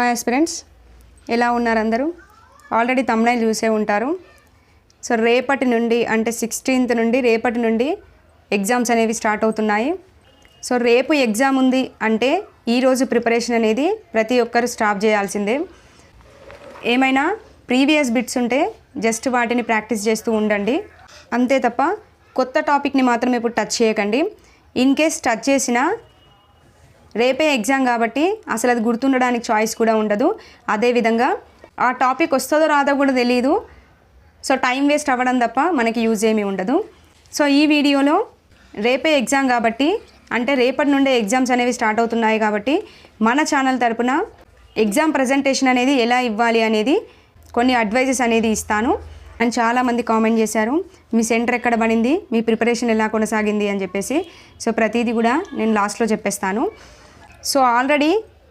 Hi aspirants, ఎలా ఉన్నారు అందరూ? ఆల్రెడీ థంబ్నైల్ చూసే ఉంటారు. సో రేపటి నుండి అంటే 16th నుండి రేపటి నుండి ఎగ్జామ్స్ అనేవి స్టార్ట్ అవుతున్నాయి. సో రేపు ఎగ్జామ్ ఉంది అంటే ఈరోజు ప్రిపరేషన్ అనేది ప్రతి ఒక్కరు స్టాప్ చేయాల్సిందే. ఏమైనా ప్రీవియస్ బిట్స్ ఉంటే జస్ట్ వాటిని ప్రాక్టీస్ చేస్తూ ఉండండి, అంతే తప్ప కొత్త టాపిక్ని మాత్రం ఇప్పుడు టచ్ చేయకండి. ఇన్ కేస్ టచ్ చేసినా రేపే ఎగ్జామ్ కాబట్టి అసలు అది గుర్తుండడానికి చాయిస్ కూడా ఉండదు. అదేవిధంగా ఆ టాపిక్ వస్తుందో రాదో కూడా తెలియదు. సో టైం వేస్ట్ అవ్వడం తప్ప మనకి యూజ్ ఏమీ ఉండదు. సో ఈ వీడియోలో రేపే ఎగ్జామ్ కాబట్టి అంటే రేపటి నుండే ఎగ్జామ్స్ అనేవి స్టార్ట్ అవుతున్నాయి కాబట్టి మన ఛానల్ తరపున ఎగ్జామ్ ప్రజెంటేషన్ అనేది ఎలా ఇవ్వాలి అనేది కొన్ని అడ్వైజెస్ అనేది ఇస్తాను. అండ్ చాలామంది కామెంట్ చేశారు, మీ సెంటర్ ఎక్కడ పడింది, మీ ప్రిపరేషన్ ఎలా కొనసాగింది అని చెప్పేసి. సో ప్రతిదీ కూడా నేను లాస్ట్లో చెప్పేస్తాను. సో ఆల్రెడీ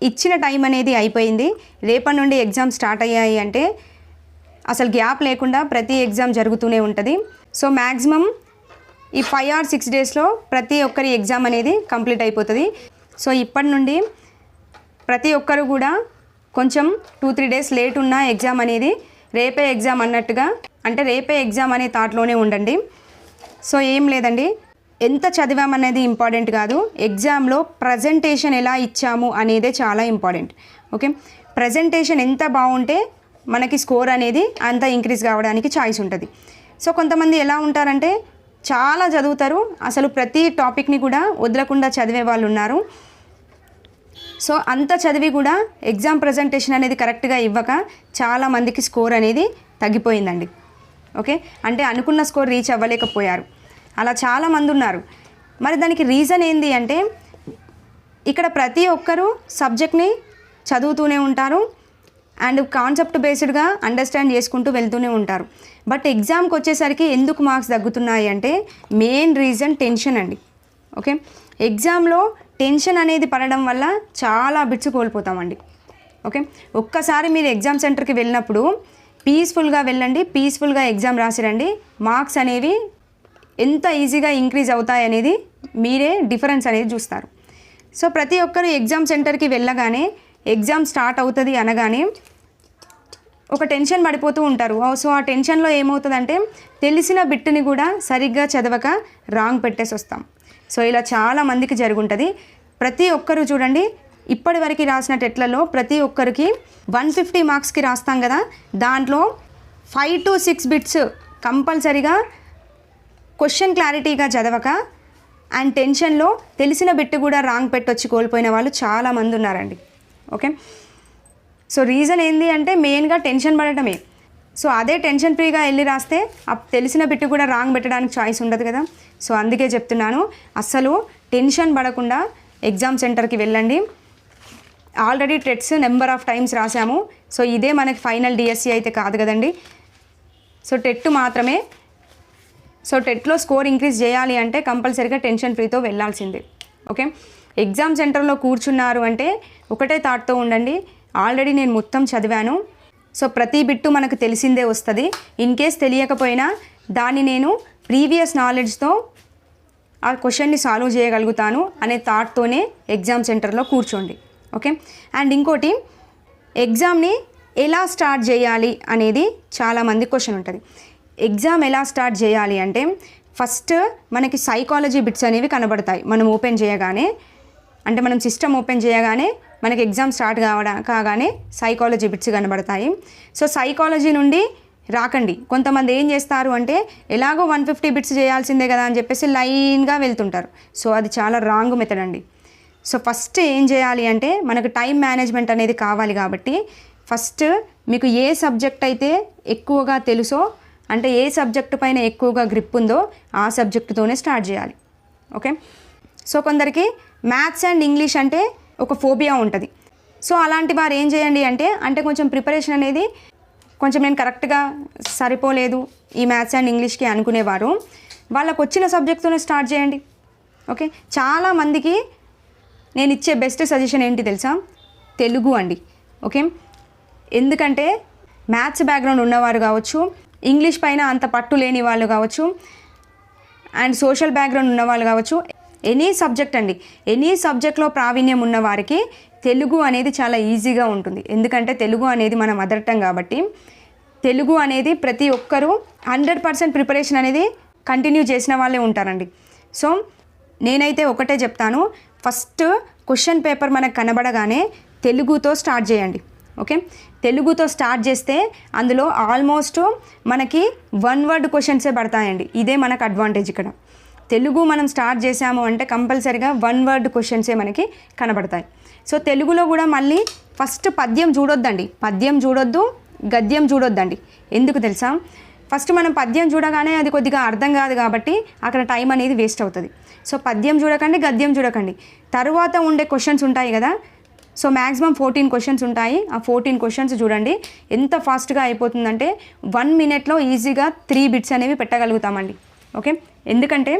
ఇచ్చిన టైం అనేది అయిపోయింది. రేపటి నుండి ఎగ్జామ్ స్టార్ట్ అయ్యాయి అంటే అసలు గ్యాప్ లేకుండా ప్రతి ఎగ్జామ్ జరుగుతూనే ఉంటుంది. సో మ్యాక్సిమం ఈ 5 or 6 డేస్లో ప్రతి ఒక్కరి ఎగ్జామ్ అనేది కంప్లీట్ అయిపోతుంది. సో ఇప్పటి నుండి ప్రతి ఒక్కరు కూడా కొంచెం 2-3 డేస్ లేట్ ఉన్న ఎగ్జామ్ అనేది రేపే ఎగ్జామ్ అన్నట్టుగా అంటే రేపే ఎగ్జామ్ అనే థాట్లోనే ఉండండి. సో ఏం లేదండి, ఎంత చదివామనేది ఇంపార్టెంట్ కాదు, ఎగ్జామ్లో ప్రజెంటేషన్ ఎలా ఇచ్చాము అనేదే చాలా ఇంపార్టెంట్. ఓకే, ప్రజెంటేషన్ ఎంత బాగుంటే మనకి స్కోర్ అనేది అంత ఇంక్రీజ్ కావడానికి ఛాయిస్ ఉంటుంది. సో కొంతమంది ఎలా ఉంటారంటే చాలా చదువుతారు, అసలు ప్రతి టాపిక్ని కూడా వదలకుండా చదివే వాళ్ళు ఉన్నారు. సో అంత చదివి కూడా ఎగ్జామ్ ప్రజెంటేషన్ అనేది కరెక్ట్గా ఇవ్వక చాలామందికి స్కోర్ అనేది తగ్గిపోయిందండి. ఓకే, అంటే అనుకున్న స్కోర్ రీచ్ అవ్వలేకపోయారు, అలా చాలామంది ఉన్నారు. మరి దానికి రీజన్ ఏంటి అంటే ఇక్కడ ప్రతి ఒక్కరూ సబ్జెక్ట్ని చదువుతూనే ఉంటారు అండ్ కాన్సెప్ట్ బేస్డ్గా అండర్స్టాండ్ చేసుకుంటూ వెళ్తూనే ఉంటారు. బట్ ఎగ్జామ్కి వచ్చేసరికి ఎందుకు మార్క్స్ తగ్గుతున్నాయి అంటే మెయిన్ రీజన్ టెన్షన్ అండి. ఓకే, ఎగ్జామ్లో టెన్షన్ అనేది పడడం వల్ల చాలా బిట్స్ కోల్పోతామండి. ఓకే, ఒక్కసారి మీరు ఎగ్జామ్ సెంటర్కి వెళ్ళినప్పుడు పీస్ఫుల్గా వెళ్ళండి, పీస్ఫుల్గా ఎగ్జామ్ రాసిరండి, మార్క్స్ అనేవి ఎంత ఈజీగా ఇంక్రీజ్ అవుతాయి అనేది మీరే డిఫరెన్స్ అనేది చూస్తారు. సో ప్రతి ఒక్కరు ఎగ్జామ్ సెంటర్కి వెళ్ళగానే ఎగ్జామ్ స్టార్ట్ అవుతుంది అనగానే ఒక టెన్షన్ పడిపోతూ ఉంటారు. సో ఆ టెన్షన్లో ఏమవుతుందంటే తెలిసిన బిట్టుని కూడా సరిగ్గా చదవక రాంగ్ పెట్టేసి వస్తాం. సో ఇలా చాలామందికి జరుగుంటుంది. ప్రతి ఒక్కరు చూడండి, ఇప్పటి వరకు రాసిన టెట్లలో ప్రతి ఒక్కరికి 150 మార్క్స్కి రాస్తాం కదా, దాంట్లో 5 to 6 బిట్స్ కంపల్సరీగా క్వశ్చన్ క్లారిటీగా చదవక అండ్ టెన్షన్లో తెలిసిన బిట్టు కూడా రాంగ్ పెట్టొచ్చి కోల్పోయిన వాళ్ళు చాలామంది ఉన్నారండి. ఓకే, సో రీజన్ ఏంటి అంటే మెయిన్గా టెన్షన్ పడటమే. సో అదే టెన్షన్ ఫ్రీగా వెళ్ళి రాస్తే తెలిసిన బిట్టు కూడా రాంగ్ పెట్టడానికి చాయిస్ ఉండదు కదా. సో అందుకే చెప్తున్నాను, అస్సలు టెన్షన్ పడకుండా ఎగ్జామ్ సెంటర్కి వెళ్ళండి. Already TETs number of times రాసాము. సో ఇదే మనకి ఫైనల్ డిఎస్సి అయితే కాదు కదండి. సో టెట్ మాత్రమే. సో టెట్లో స్కోర్ ఇంక్రీజ్ చేయాలి అంటే కంపల్సరీగా టెన్షన్ ఫ్రీతో వెళ్ళాల్సిందే. ఓకే, ఎగ్జామ్ సెంటర్లో కూర్చున్నారు అంటే ఒకటే థాట్తో ఉండండి, ఆల్రెడీ నేను మొత్తం చదివాను, సో ప్రతి బిట్టు మనకు తెలిసిందే వస్తుంది, ఇన్ కేస్ తెలియకపోయినా దాన్ని నేను ప్రీవియస్ నాలెడ్జ్తో ఆ క్వశ్చన్ని సాల్వ్ చేయగలుగుతాను అనే థాట్తోనే ఎగ్జామ్ సెంటర్లో కూర్చోండి. ఓకే, అండ్ ఇంకోటి, ఎగ్జామ్ని ఎలా స్టార్ట్ చేయాలి అనేది చాలామంది క్వశ్చన్ ఉంటుంది. ఎగ్జామ్ ఎలా స్టార్ట్ చేయాలి అంటే ఫస్ట్ మనకి సైకాలజీ బిట్స్ అనేవి కనబడతాయి. మనం ఓపెన్ చేయగానే అంటే మనం సిస్టమ్ ఓపెన్ చేయగానే మనకి ఎగ్జామ్ స్టార్ట్ కాగానే సైకాలజీ బిట్స్ కనబడతాయి. సో సైకాలజీ నుండి రాకండి. కొంతమంది ఏం చేస్తారు అంటే ఎలాగో 150 బిట్స్ చేయాల్సిందే కదా అని చెప్పేసి లైన్గా వెళ్తుంటారు. సో అది చాలా రాంగ్ మెథడ్ అండి. సో ఫస్ట్ ఏం చేయాలి అంటే మనకు టైం మేనేజ్మెంట్ అనేది కావాలి కాబట్టి ఫస్ట్ మీకు ఏ సబ్జెక్ట్ అయితే ఎక్కువగా తెలుసో అంటే ఏ సబ్జెక్టు పైన ఎక్కువగా గ్రిప్ ఉందో ఆ సబ్జెక్టుతోనే స్టార్ట్ చేయాలి. ఓకే, సో కొందరికి మ్యాథ్స్ అండ్ ఇంగ్లీష్ అంటే ఒక ఫోబియా ఉంటుంది. సో అలాంటి వారు ఏం చేయండి అంటే కొంచెం ప్రిపరేషన్ అనేది కొంచెం నేను కరెక్ట్గా సరిపోలేదు ఈ మ్యాథ్స్ అండ్ ఇంగ్లీష్కి అనుకునేవారు వాళ్ళకు వచ్చిన సబ్జెక్ట్తోనే స్టార్ట్ చేయండి. ఓకే, చాలామందికి నేను ఇచ్చే బెస్ట్ సజెషన్ ఏంటి తెలుసా? తెలుగు అండి. ఓకే, ఎందుకంటే మ్యాథ్స్ బ్యాక్గ్రౌండ్ ఉన్నవారు కావచ్చు, ఇంగ్లీష్ పైన అంత పట్టు లేని వాళ్ళు కావచ్చు, అండ్ సోషల్ బ్యాక్గ్రౌండ్ ఉన్నవాళ్ళు కావచ్చు, ఎనీ సబ్జెక్ట్ అండి, ఎనీ సబ్జెక్ట్లో ప్రావీణ్యం ఉన్న వారికి తెలుగు అనేది చాలా ఈజీగా ఉంటుంది. ఎందుకంటే తెలుగు అనేది మన మదర్ టంగ్ కాబట్టి తెలుగు అనేది ప్రతి ఒక్కరూ 100% ప్రిపరేషన్ అనేది కంటిన్యూ చేసిన వాళ్ళే ఉంటారండి. సో నేనైతే ఒకటే చెప్తాను, ఫస్ట్ క్వశ్చన్ పేపర్ మనకు కనబడగానే తెలుగుతో స్టార్ట్ చేయండి. ఓకే, తెలుగుతో స్టార్ట్ చేస్తే అందులో ఆల్మోస్ట్ మనకి 1 వర్డ్ క్వశ్చన్సే పడతాయండి. ఇదే మనకు అడ్వాంటేజ్ ఇక్కడ. తెలుగు మనం స్టార్ట్ చేసాము అంటే కంపల్సరీగా 1 వర్డ్ క్వశ్చన్సే మనకి కనబడతాయి. సో తెలుగులో కూడా మళ్ళీ ఫస్ట్ పద్యం చూడొద్దండి, పద్యం చూడొద్దు, గద్యం చూడొద్దండి. ఎందుకు తెలుసా? ఫస్ట్ మనం పద్యం చూడగానే అది కొద్దిగా అర్థం కాదు కాబట్టి అక్కడ టైం అనేది వేస్ట్ అవుతుంది. సో పద్యం చూడకండి, గద్యం చూడకండి. తర్వాత ఉండే క్వశ్చన్స్ ఉంటాయి కదా, సో మ్యాక్సిమం 14 క్వశ్చన్స్ ఉంటాయి. ఆ 14 క్వశ్చన్స్ చూడండి ఎంత ఫాస్ట్గా అయిపోతుందంటే 1 మినిట్లో ఈజీగా 3 బిట్స్ అనేవి పెట్టగలుగుతామండి. ఓకే, ఎందుకంటే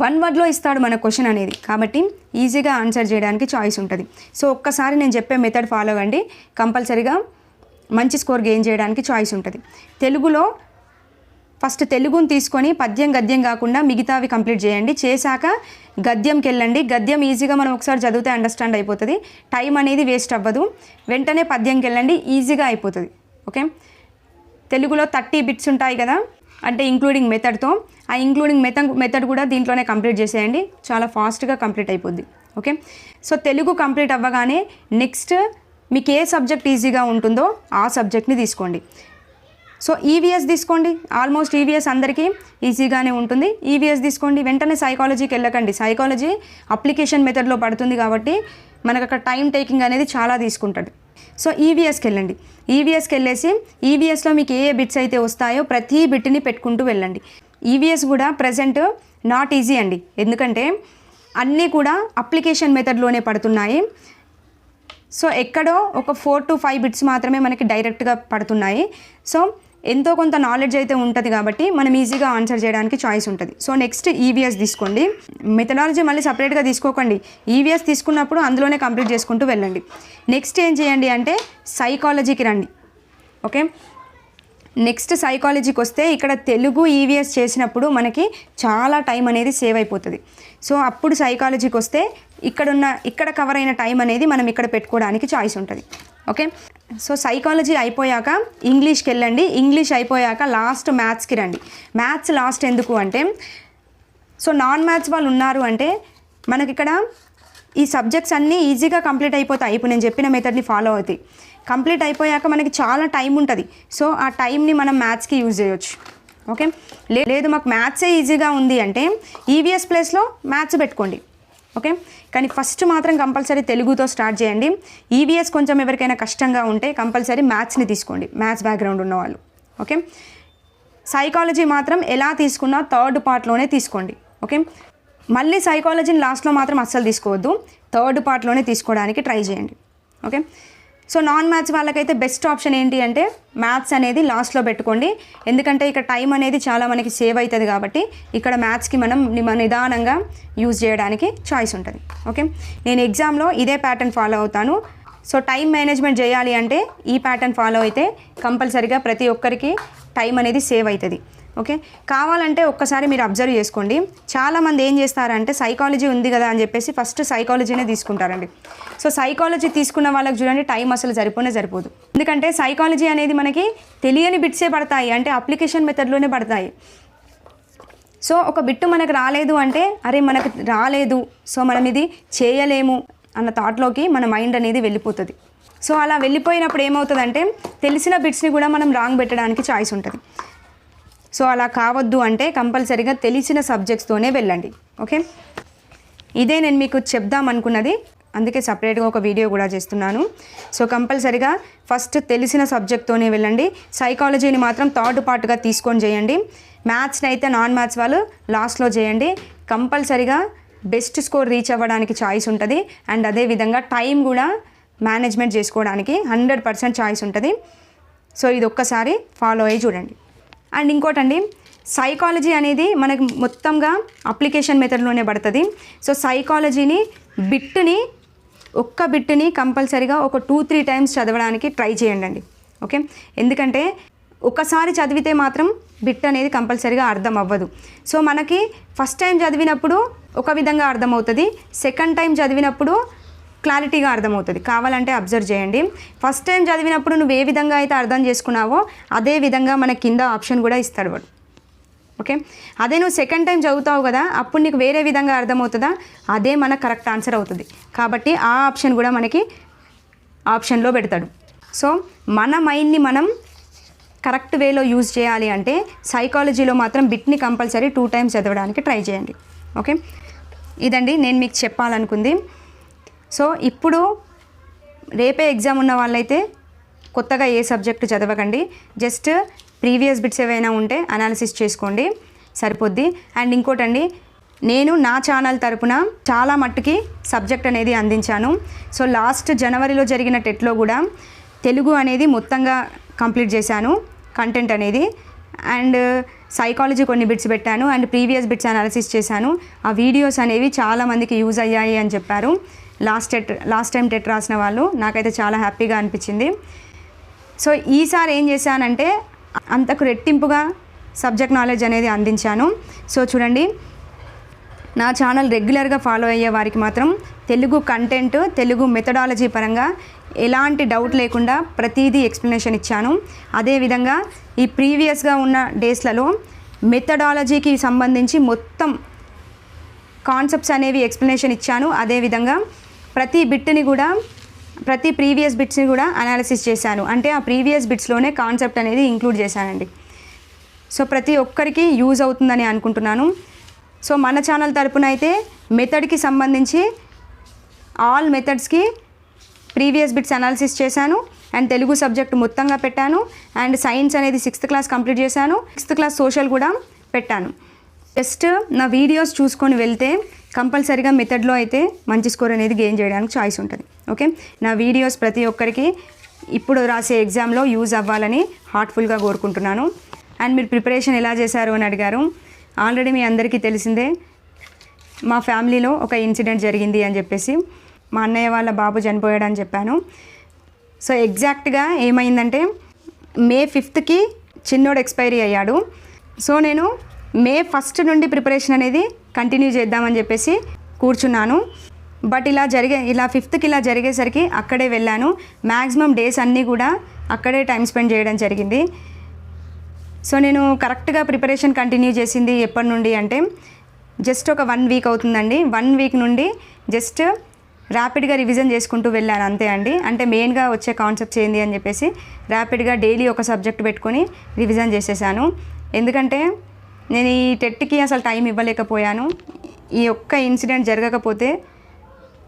1 వర్డ్లో ఇస్తాడు మన క్వశ్చన్ అనేది, కాబట్టి ఈజీగా ఆన్సర్ చేయడానికి చాయిస్ ఉంటుంది. సో ఒక్కసారి నేను చెప్పే మెథడ్ ఫాలో అవ్వండి, కంపల్సరీగా మంచి స్కోర్ గెయిన్ చేయడానికి చాయిస్ ఉంటుంది. తెలుగులో ఫస్ట్ తెలుగుని తీసుకొని పద్యం గద్యం కాకుండా మిగతావి కంప్లీట్ చేయండి. చేశాక గద్యంకి వెళ్ళండి. గద్యం ఈజీగా మనం ఒకసారి చదివితే అండర్స్టాండ్ అయిపోతుంది, టైం అనేది వేస్ట్ అవ్వదు. వెంటనే పద్యంకి వెళ్ళండి, ఈజీగా అయిపోతుంది. ఓకే, తెలుగులో 30 బిట్స్ ఉంటాయి కదా, అంటే ఇంక్లూడింగ్ మెథడ్తో, ఆ ఇంక్లూడింగ్ మెథడ్ కూడా దీంట్లోనే కంప్లీట్ చేసేయండి, చాలా ఫాస్ట్గా కంప్లీట్ అయిపోద్ది. ఓకే, సో తెలుగు కంప్లీట్ అవ్వగానే నెక్స్ట్ మీకు ఏ సబ్జెక్ట్ ఈజీగా ఉంటుందో ఆ సబ్జెక్ట్ని తీసుకోండి. సో ఈవీఎస్ తీసుకోండి, ఆల్మోస్ట్ ఈవీఎస్ అందరికీ ఈజీగానే ఉంటుంది. ఈవీఎస్ తీసుకోండి, వెంటనే సైకాలజీకి వెళ్ళకండి. సైకాలజీ అప్లికేషన్ మెథడ్లో పడుతుంది కాబట్టి మనకు అక్కడ టైం టేకింగ్ అనేది చాలా తీసుకుంటుంది. సో ఈవీఎస్కి వెళ్ళండి. ఈవీఎస్కి వెళ్ళేసి ఈవీఎస్లో మీకు ఏ బిట్స్ అయితే వస్తాయో ప్రతి బిట్ని పెట్టుకుంటూ వెళ్ళండి. ఈవీఎస్ కూడా ప్రజెంట్ నాట్ ఈజీ అండి, ఎందుకంటే అన్నీ కూడా అప్లికేషన్ మెథడ్లోనే పడుతున్నాయి. సో ఎక్కడో ఒక 4 to 5 బిట్స్ మాత్రమే మనకి డైరెక్ట్గా పడుతున్నాయి. సో ఎంతో కొంత నాలెడ్జ్ అయితే ఉంటుంది కాబట్టి మనం ఈజీగా ఆన్సర్ చేయడానికి చాయిస్ ఉంటుంది. సో నెక్స్ట్ ఈవీఎస్ తీసుకోండి. మెథడాలజీ మళ్ళీ సపరేట్గా తీసుకోకండి, ఈవీఎస్ తీసుకున్నప్పుడు అందులోనే కంప్లీట్ చేసుకుంటూ వెళ్ళండి. నెక్స్ట్ ఏం చేయండి అంటే సైకాలజీకి రండి. ఓకే, నెక్స్ట్ సైకాలజీకి వస్తే ఇక్కడ తెలుగు ఈవీఎస్ చేసినప్పుడు మనకి చాలా టైం అనేది సేవ్ అయిపోతుంది. సో అప్పుడు సైకాలజీకి వస్తే ఇక్కడ కవర్ అయిన టైం అనేది మనం ఇక్కడ పెట్టుకోవడానికి చాయిస్ ఉంటుంది. ఓకే, సో సైకాలజీ అయిపోయాక ఇంగ్లీష్కి వెళ్ళండి. ఇంగ్లీష్ అయిపోయాక లాస్ట్ మ్యాథ్స్కి రండి. మ్యాథ్స్ లాస్ట్ ఎందుకు అంటే, సో నాన్ మ్యాథ్స్ వాళ్ళు ఉన్నారు అంటే మనకి ఇక్కడ ఈ సబ్జెక్ట్స్ అన్నీ ఈజీగా కంప్లీట్ అయిపోతాయి. ఇప్పుడు నేను చెప్పిన మెథడ్ని ఫాలో అవుతాయి. కంప్లీట్ అయిపోయాక మనకి చాలా టైం ఉంటుంది. సో ఆ టైంని మనం మ్యాథ్స్కి యూజ్ చేయొచ్చు. ఓకే, లేదు మాకు మ్యాథ్సే ఈజీగా ఉంది అంటే ఈవీఎస్ ప్లేస్లో మ్యాథ్స్ పెట్టుకోండి. ఓకే, కానీ ఫస్ట్ మాత్రం కంపల్సరీ తెలుగుతో స్టార్ట్ చేయండి. ఈవీఎస్ కొంచెం ఎవరికైనా కష్టంగా ఉంటే కంపల్సరీ మ్యాథ్స్ని తీసుకోండి, మ్యాథ్స్ బ్యాక్గ్రౌండ్ ఉన్నవాళ్ళు. ఓకే, సైకాలజీ మాత్రం ఎలా తీసుకున్నా 3rd పార్ట్లోనే తీసుకోండి. ఓకే, మళ్ళీ సైకాలజీని లాస్ట్లో మాత్రం అస్సలు తీసుకోవద్దు, 3rd పార్ట్లోనే తీసుకోవడానికి ట్రై చేయండి. ఓకే, సో నాన్ మ్యాథ్స్ వాళ్ళకైతే బెస్ట్ ఆప్షన్ ఏంటి అంటే మ్యాథ్స్ అనేది లాస్ట్లో పెట్టుకోండి. ఎందుకంటే ఇక్కడ టైం అనేది చాలా మనకి సేవ్ అవుతుంది కాబట్టి ఇక్కడ మ్యాథ్స్కి మనం నిదానంగా యూజ్ చేయడానికి చాయిస్ ఉంటుంది. ఓకే, నేను ఎగ్జామ్లో ఇదే ప్యాటర్న్ ఫాలో అవుతాను. సో టైం మేనేజ్మెంట్ చేయాలి అంటే ఈ ప్యాటర్న్ ఫాలో అయితే కంపల్సరీగా ప్రతి ఒక్కరికి టైం అనేది సేవ్ అవుతుంది. ఓకే, కావాలంటే ఒక్కసారి మీరు అబ్జర్వ్ చేసుకోండి. చాలామంది ఏం చేస్తారంటే సైకాలజీ ఉంది కదా అని చెప్పేసి ఫస్ట్ సైకాలజీనే తీసుకుంటారండి. సో సైకాలజీ తీసుకున్న వాళ్ళకి చూడండి టైం అసలు సరిపోదు. ఎందుకంటే సైకాలజీ అనేది మనకి తెలియని బిట్సే పడతాయి, అంటే అప్లికేషన్ మెథడ్లోనే పడతాయి. సో ఒక బిట్టు మనకు రాలేదు అంటే అరే మనకు రాలేదు, సో మనం ఇది చేయలేము అన్న థాట్లోకి మన మైండ్ అనేది వెళ్ళిపోతుంది. సో అలా వెళ్ళిపోయినప్పుడు ఏమవుతుందంటే తెలిసిన బిట్స్ని కూడా మనం రాంగ్ పెట్టడానికి చాయిస్ ఉంటుంది. సో అలా కావద్దు అంటే కంపల్సరీగా తెలిసిన సబ్జెక్ట్స్తోనే వెళ్ళండి. ఓకే, ఇదే నేను మీకు చెప్దాం అనుకున్నది, అందుకే సపరేట్గా ఒక వీడియో కూడా చేస్తున్నాను. సో కంపల్సరీగా ఫస్ట్ తెలిసిన సబ్జెక్ట్తోనే వెళ్ళండి. సైకాలజీని మాత్రం 3rd పార్ట్గా తీసుకొని చేయండి. మ్యాథ్స్ని అయితే నాన్ మ్యాథ్స్ వాళ్ళు లాస్ట్లో చేయండి. కంపల్సరీగా బెస్ట్ స్కోర్ రీచ్ అవ్వడానికి చాయిస్ ఉంటుంది. అండ్ అదేవిధంగా టైం కూడా మేనేజ్మెంట్ చేసుకోవడానికి 100% చాయిస్ ఉంటుంది. సో ఇది ఒక్కసారి ఫాలో అయ్యి చూడండి. అండ్ ఇంకోటండి, సైకాలజీ అనేది మనకి మొత్తంగా అప్లికేషన్ మెథడ్లోనే పడుతుంది. సో సైకాలజీని ఒక్క బిట్ని కంపల్సరీగా ఒక 2-3 టైమ్స్ చదవడానికి ట్రై చేయండి. ఓకే, ఎందుకంటే ఒకసారి చదివితే మాత్రం బిట్ అనేది కంపల్సరీగా అర్థం అవ్వదు. సో మనకి ఫస్ట్ టైం చదివినప్పుడు ఒక విధంగా అర్థమవుతుంది, సెకండ్ టైం చదివినప్పుడు క్లారిటీగా అర్థమవుతుంది. కావాలంటే అబ్జర్వ్ చేయండి. ఫస్ట్ టైం చదివినప్పుడు నువ్వు ఏ విధంగా అయితే అర్థం చేసుకున్నావో అదే విధంగా మన కింద ఆప్షన్ కూడా ఇస్తాడు వాడు. ఓకే, అదే నువ్వు సెకండ్ టైం చదువుతావు కదా, అప్పుడు నీకు వేరే విధంగా అర్థమవుతుందా, అదే మనకు కరెక్ట్ ఆన్సర్ అవుతుంది. కాబట్టి ఆ ఆప్షన్ కూడా మనకి ఆప్షన్లో పెడతాడు. సో మన మైండ్ని మనం కరెక్ట్ వేలో యూజ్ చేయాలి అంటే సైకాలజీలో మాత్రం బిట్ని కంపల్సరీ 2 times చదవడానికి ట్రై చేయండి. ఓకే, ఇదండి నేను మీకు చెప్పాలనుకుంది. సో ఇప్పుడు రేపే ఎగ్జామ్ ఉన్న వాళ్ళైతే కొత్తగా ఏ సబ్జెక్టు చదవకండి, జస్ట్ ప్రీవియస్ బిట్స్ ఏవైనా ఉంటే అనాలిసిస్ చేసుకోండి, సరిపోద్ది. అండ్ ఇంకోటండి, నేను నా ఛానల్ తరపున చాలా మట్టుకి సబ్జెక్ట్ అనేది అందించాను. సో లాస్ట్ జనవరిలో జరిగిన టెట్లో కూడా తెలుగు అనేది మొత్తంగా కంప్లీట్ చేశాను కంటెంట్ అనేది. అండ్ సైకాలజీ కొన్ని బిట్స్ పెట్టాను అండ్ ప్రీవియస్ బిట్స్ అనాలిసిస్ చేశాను. ఆ వీడియోస్ అనేవి చాలామందికి యూజ్ అయ్యాయి అని చెప్పారు లాస్ట్ టైం టెట్ రాసిన వాళ్ళు. నాకైతే చాలా హ్యాపీగా అనిపించింది. సో ఈసారి ఏం చేశానంటే అంతకు రెట్టింపుగా సబ్జెక్ట్ నాలెడ్జ్ అనేది అందించాను. సో చూడండి, నా ఛానల్ రెగ్యులర్గా ఫాలో అయ్యే వారికి మాత్రం తెలుగు కంటెంట్, తెలుగు మెథడాలజీ పరంగా ఎలాంటి డౌట్ లేకుండా ప్రతిదీ ఎక్స్ప్లెనేషన్ ఇచ్చాను. అదేవిధంగా ఈ ప్రీవియస్గా ఉన్న డేస్లలో మెథడాలజీకి సంబంధించి మొత్తం కాన్సెప్ట్స్ అనేవి ఎక్స్ప్లెనేషన్ ఇచ్చాను. అదేవిధంగా ప్రతి బిట్ని కూడా, ప్రతి ప్రీవియస్ బిట్స్ని కూడా అనాలిసిస్ చేశాను. అంటే ఆ ప్రీవియస్ బిట్స్లోనే కాన్సెప్ట్ అనేది ఇంక్లూడ్ చేశానండి. సో ప్రతి ఒక్కరికి యూజ్ అవుతుందని అనుకుంటున్నాను. సో మన ఛానల్ తరపున అయితే మెథడ్కి సంబంధించి ఆల్ మెథడ్స్కి ప్రీవియస్ బిట్స్ అనాలిసిస్ చేశాను అండ్ తెలుగు సబ్జెక్ట్ మొత్తంగా పెట్టాను. అండ్ సైన్స్ అనేది 6th క్లాస్ కంప్లీట్ చేశాను, 6th క్లాస్ సోషల్ కూడా పెట్టాను. జస్ట్ నా వీడియోస్ చూసుకొని వెళ్తే కంపల్సరీగా మెథడ్లో అయితే మంచి స్కోర్ అనేది గెయిన్ చేయడానికి ఛాయిస్ ఉంటుంది. ఓకే, నా వీడియోస్ ప్రతి ఒక్కరికి ఇప్పుడు రాసే ఎగ్జామ్లో యూజ్ అవ్వాలని హార్ట్ఫుల్గా కోరుకుంటున్నాను. అండ్ మీరు ప్రిపరేషన్ ఎలా చేశారు అని అడిగారు. ఆల్రెడీ మీ అందరికీ తెలిసిందే, మా ఫ్యామిలీలో ఒక ఇన్సిడెంట్ జరిగింది అని చెప్పేసి, మా అన్నయ్య వాళ్ళ బాబు చనిపోయాడని చెప్పాను. సో ఎగ్జాక్ట్గా ఏమైందంటే May 5th చిన్నోడు ఎక్స్పైరీ అయ్యాడు. సో నేను May 1st నుండి ప్రిపరేషన్ అనేది కంటిన్యూ చేద్దామని చెప్పేసి కూర్చున్నాను. బట్ ఇలా 5th ఇలా జరిగేసరికి అక్కడే వెళ్ళాను. మ్యాక్సిమం డేస్ అన్నీ కూడా అక్కడే టైం స్పెండ్ చేయడం జరిగింది. సో నేను కరెక్ట్గా ప్రిపరేషన్ కంటిన్యూ చేసింది ఎప్పటి నుండి అంటే జస్ట్ ఒక 1 week అవుతుందండి. 1 week నుండి జస్ట్ ర్యాపిడ్గా రివిజన్ చేసుకుంటూ వెళ్ళాను అంతే అండి. అంటే మెయిన్గా వచ్చే కాన్సెప్ట్స్ ఏంది అని చెప్పేసి ర్యాపిడ్గా డైలీ ఒక సబ్జెక్ట్ పెట్టుకొని రివిజన్ చేసేసాను. ఎందుకంటే నేను ఈ టెట్కి అసలు టైం ఇవ్వలేకపోయాను. ఈ ఒక్క ఇన్సిడెంట్ జరగకపోతే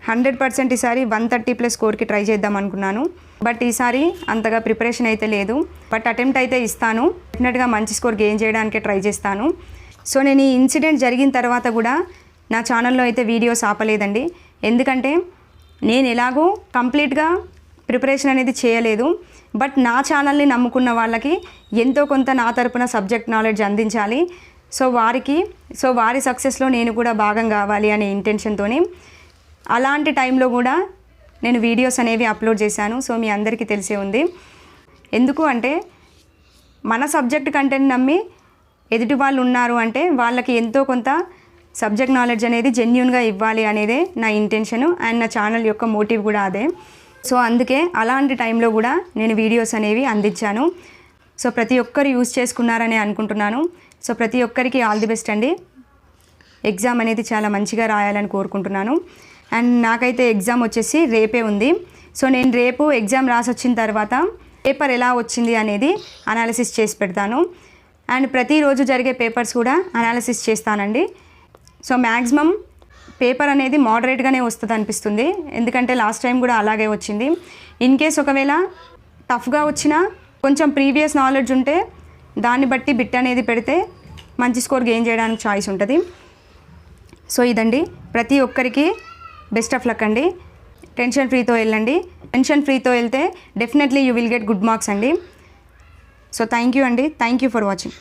100% ఈసారి 130+ స్కోర్కి ట్రై చేద్దాం అనుకున్నాను. బట్ ఈసారి అంతగా ప్రిపరేషన్ అయితే లేదు. బట్ అటెంప్ట్ అయితే ఇస్తాను, డెఫినెట్గా మంచి స్కోర్ గెయిన్ చేయడానికే ట్రై చేస్తాను. సో నేను ఈ ఇన్సిడెంట్ జరిగిన తర్వాత కూడా నా ఛానల్లో అయితే వీడియోస్ ఆపలేదండి. ఎందుకంటే నేను ఎలాగో కంప్లీట్గా ప్రిపరేషన్ అనేది చేయలేదు. బట్ నా ఛానల్ని నమ్ముకున్న వాళ్ళకి ఎంతో కొంత నా తరపున సబ్జెక్ట్ నాలెడ్జ్ అందించాలి. సో వారి సక్సెస్లో నేను కూడా భాగం కావాలి అనే ఇంటెన్షన్తోని అలాంటి టైంలో కూడా నేను వీడియోస్ అనేవి అప్లోడ్ చేశాను. సో మీ అందరికీ తెలిసే ఉంది. ఎందుకు అంటే మన సబ్జెక్ట్ కంటెంట్ నమ్మి ఎదుటి వాళ్ళు ఉన్నారు అంటే వాళ్ళకి ఎంతో కొంత సబ్జెక్ట్ నాలెడ్జ్ అనేది జెన్యూన్గా ఇవ్వాలి అనేదే నా ఇంటెన్షను అండ్ నా ఛానల్ యొక్క మోటివ్ కూడా అదే. సో అందుకే అలాంటి టైంలో కూడా నేను వీడియోస్ అనేవి అందించాను. సో ప్రతి ఒక్కరు యూజ్ చేసుకున్నారని అనుకుంటున్నాను. సో ప్రతి ఒక్కరికి ఆల్ ది బెస్ట్ అండి. ఎగ్జామ్ అనేది చాలా మంచిగా రాయాలని కోరుకుంటున్నాను. అండ్ నాకైతే ఎగ్జామ్ వచ్చేసి రేపే ఉంది. సో నేను రేపు ఎగ్జామ్ రాసి వచ్చిన తర్వాత పేపర్ ఎలా వచ్చింది అనేది అనాలిసిస్ చేసి పెడతాను. అండ్ ప్రతిరోజు జరిగే పేపర్స్ కూడా అనాలిసిస్ చేస్తానండి. సో మ్యాక్సిమం పేపర్ అనేది మోడరేట్గానే వస్తుంది అనిపిస్తుంది, ఎందుకంటే లాస్ట్ టైం కూడా అలాగే వచ్చింది. ఇన్ కేస్ ఒకవేళ టఫ్గా వచ్చినా కొంచెం ప్రీవియస్ నాలెడ్జ్ ఉంటే దాన్ని బట్టి బిట్ అనేది పెడితే మంచి స్కోర్ గెయిన్ చేయడానికి ఛాయిస్ ఉంటుంది. సో ఇదండి, ప్రతి ఒక్కరికి బెస్ట్ ఆఫ్ లక్ అండి. టెన్షన్ ఫ్రీతో వెళ్ళండి. టెన్షన్ ఫ్రీతో వెళ్తే definitely you will get good marks అండి. సో థ్యాంక్ యూ అండి. Thank you for watching.